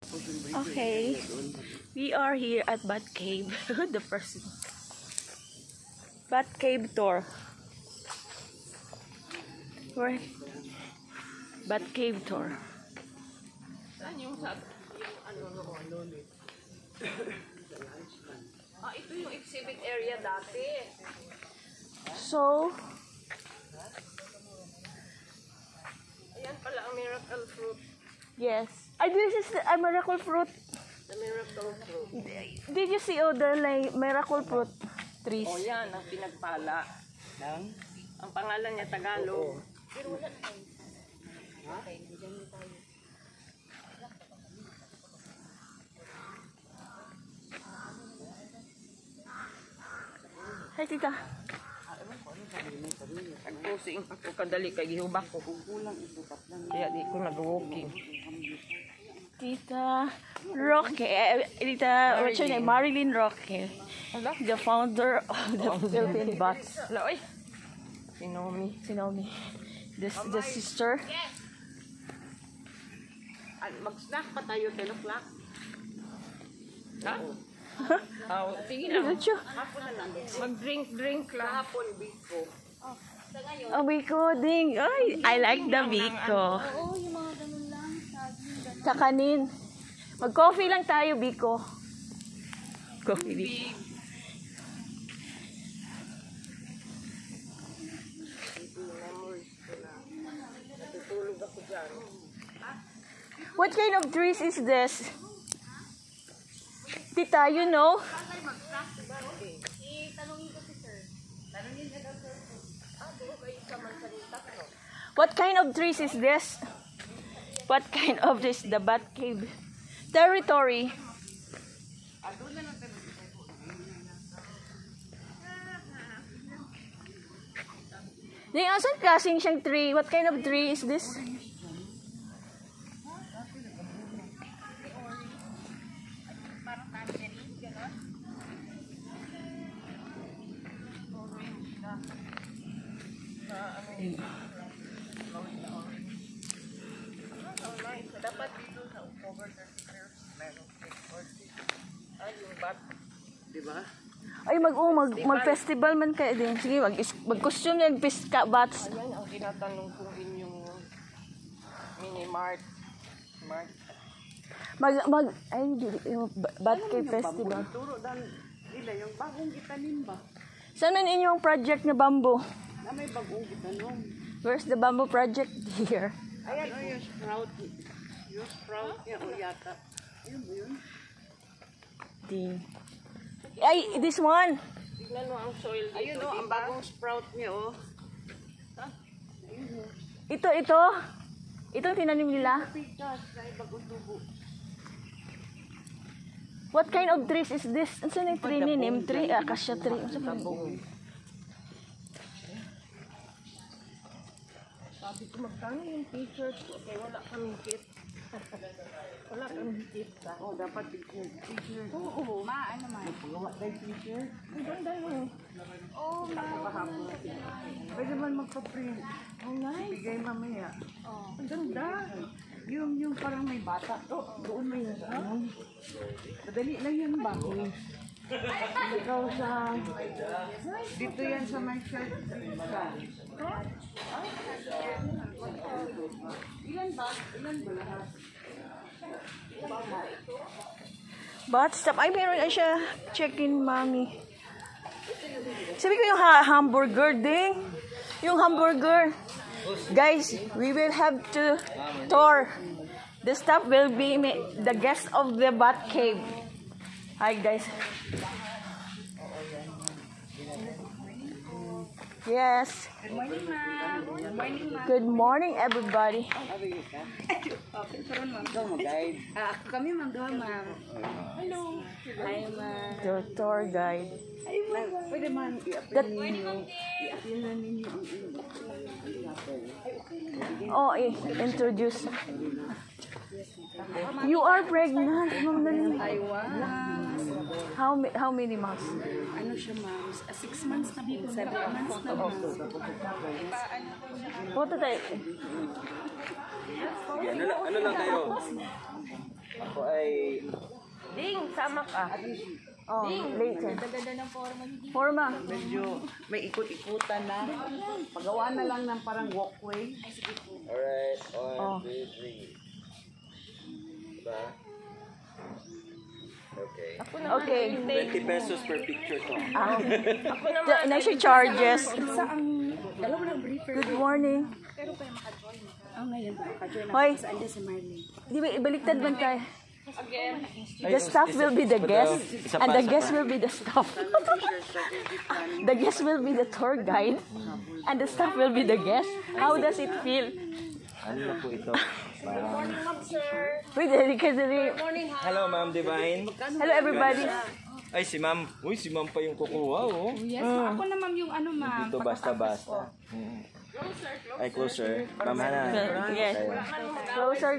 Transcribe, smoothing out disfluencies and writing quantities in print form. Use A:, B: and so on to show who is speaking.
A: Okay, we are here at Bat Cave. The first Bat Cave tour. Where? Bat Cave tour.
B: Saan yung ito yung exhibit area dati.
A: So,
B: Ayan pala ang miracle fruit.
A: yes. This is a miracle fruit.
B: The miracle fruit.
A: Did you see all the miracle fruit trees?
B: O yan, ang pinagpala. Ang pangalan niya Tagalog. Pero wala na tayo. Okay, nandiyan na tayo.
A: Hi, tita.
B: Nagpusing ako kadali kay gihubak ko. Kaya di ko nag-walking.
A: Tita Roque. Tita, what's your name? Marilyn Roque. The founder of the Philippine Bats.
B: Hala, oy. Sinomi.
A: Sinomi. The sister.
B: Mag-snack pa tayo, 10 o'clock. Ha? Sige lang.
A: Diretso.
B: Mag-drink lang. Hapon, biko.
A: Oh, Biko ding. Ay, I like the Biko.
C: Oo, yung mga ganun lang.
A: Kakanin. Mag-coffee lang tayo, Biko. Coffee, Biko.
B: Natutulog ako dyan.
A: What kind of trees is this? Tita, you know?
C: Tanungin ko si sir. Tanungin ka daw sir.
A: What kind of trees is this? What kind of this? The Bat Cave territory. Ding, asan klaseng siyang tree? What kind of tree is this?
B: Dapat dito sa over 30 years, meron 40. Ay, yung bat. Diba?
A: Ay, mag-festival man kayo din. Sige, mag-costume na yung bats.
B: Ayan ang tinatanong kong inyong mini-mart.
A: Yung Bat Cave Festival.
B: Turo dan nila yung bagong itanim ba?
A: Saan man inyong project na bamboo?
B: Na may bagong itanom.
A: Where's the bamboo project here?
B: Ayan o yung sprout. Yung sprout niya o yata. Ayun mo yun?
A: Ay, this one.
B: Tignan mo ang soil dito. Ayun o, ang bagong sprout niya o. Ha? Ayun o.
A: Ito. Itong tinanim nila.
B: Pikas na bagong tubo.
A: What kind of trees is this? Ano saan yung tree ni? Neem tree? Acacia tree? Ano saan
B: Dabong. Sabi ko magkano yung t-shirt ko? Kaya wala kaming kit. Wala kaming kit. Oh, dapat t-shirt. Oo,
C: Ano man?
B: Pagawa tayo t-shirt. Ang ganda mo.
C: Oo,
B: Pwede man magpa-print. Oh, nice. Bigay mamaya. Oh. Ang ganda. Yung parang may bata. Doon may ano. Madali lang yan ba? Ikaw sa... Dito yan sa my shirt. Ilan ba? Lahat?
A: But stop. Ay, meron na siya. Check-in, mommy. Sabi ko yung hamburger ding. Yung hamburger. Guys, we will have to tour. The staff will be the guest of the Bat Cave. Hi, guys. Yes.
C: Good morning, ma'am. Good morning, ma'am.
A: Good morning, everybody.
C: Kami, ma'am. Doon, ma'am. Hello. Hi, ma'am.
A: Your tour guide.
C: Ay, ma'am. Pwede man
A: That, oh, introduce. You are pregnant.
C: Taiwan.
A: How many months?
C: Ano siya, ma'am? 6 months na po. 7 months na, ma'am.
A: Photo tayo.
D: Ano lang kayo? Ako ay
C: Sama ka.
A: Oh, later.
C: Ganda ng forma.
A: Forma.
B: Medyo may ikot-ikutan na. Pagawa na lang ng parang walkway.
D: Alright,
A: Oh.
D: 1, 2, 3. Diba? Okay.
A: Okay.
D: 20 pesos per picture to.
A: Next charges.
C: Dalawa ng briefer.
A: Good morning.
C: Oh, ngayon. Makajoin ako.
A: Hoy,
C: Andi si Marley.
A: di ba ibaliktad man tayo? The staff will be the guest, and the guest will be the staff. The guest will be the tour guide, and the staff will be the guest. How does it feel?
D: Ano na po ito?
A: Wait, dali.
D: Hello, Ma'am Divine.
A: Hello, everybody.
D: Ay, si Ma'am. Uy, si Ma'am pa yung kukuha, oh.
C: Yes, ako na ma'am yung ano ma'am.
D: Dito basta-basta. Ay, closer. Ma'am Hana.
A: Yes. Closer.